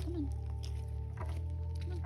Come on. Come on.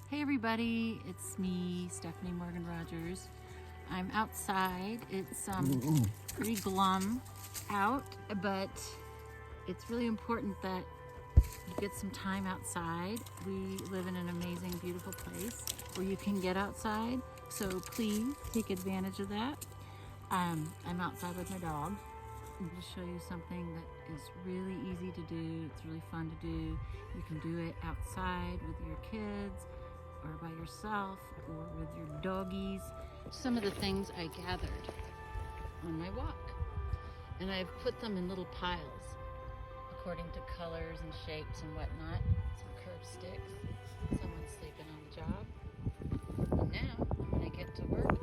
Hey everybody, it's me, Stephanie Morgan-Rogers. I'm outside. It's pretty glum out, but it's really important that you get some time outside. We live in an amazing, beautiful place where you can get outside, so please take advantage of that. I'm outside with my dog. I'm going to show you something that is really easy to do. It's really fun to do. You can do it outside with your kids, or by yourself, or with your doggies. Some of the things I gathered on my walk, and I've put them in little piles according to colors and shapes and whatnot. Some curved sticks. Someone's sleeping on the job. And now I'm going to get to work.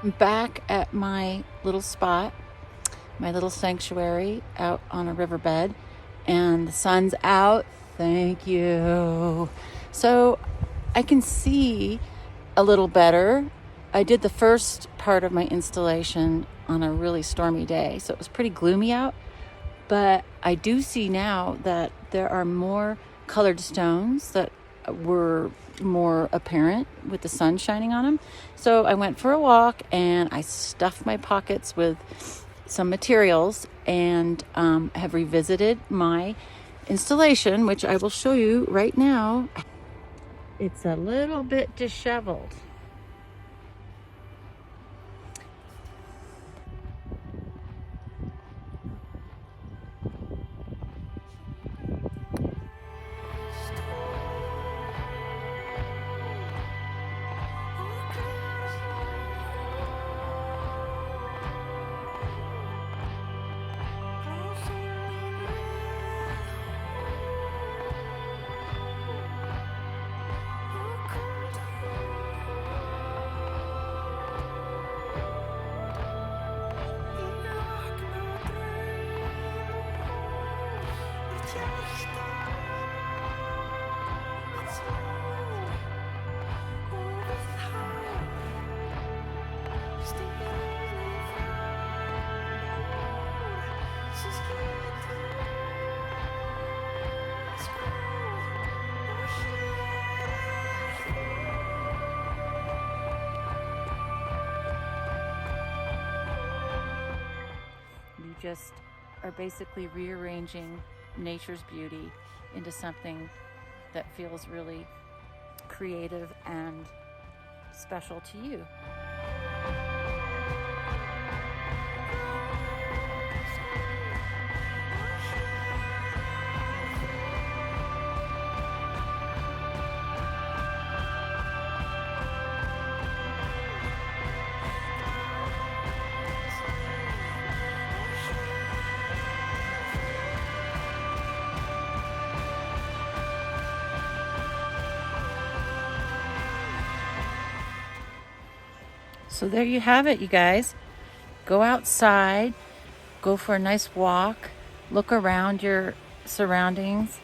I'm back at my little spot, my little sanctuary out on a riverbed, and the sun's out. Thank you. So I can see a little better. I did the first part of my installation on a really stormy day, so it was pretty gloomy out, but I do see now that there are more colored stones that were more apparent with the sun shining on them. So I went for a walk and I stuffed my pockets with some materials and have revisited my installation, which I will show you right now. It's a little bit disheveled. Just are basically rearranging nature's beauty into something that feels really creative and special to you. So there you have it, you guys. Go outside, go for a nice walk, look around your surroundings,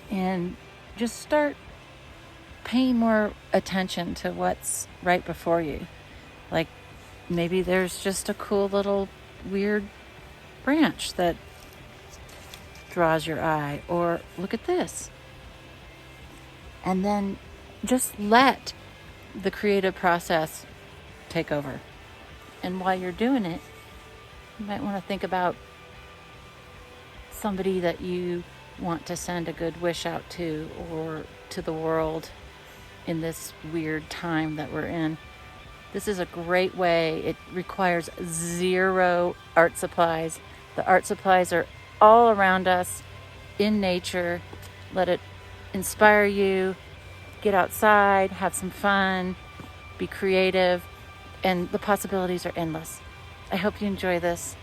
and just start paying more attention to what's right before you. Like maybe there's just a cool little weird branch that draws your eye, or look at this. And then just let the creative process take over. And while you're doing it, you might want to think about somebody that you want to send a good wish out to, or to the world in this weird time that we're in. This is a great way. It requires 0 art supplies. The art supplies are all around us in nature. Let it inspire you. Get outside, have some fun, be creative, and the possibilities are endless. I hope you enjoy this,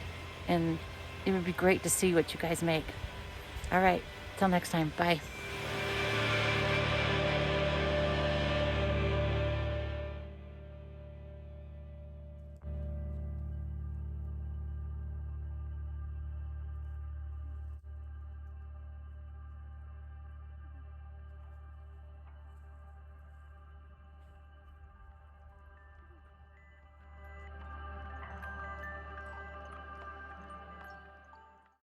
and it would be great to see what you guys make. All right, till next time, bye.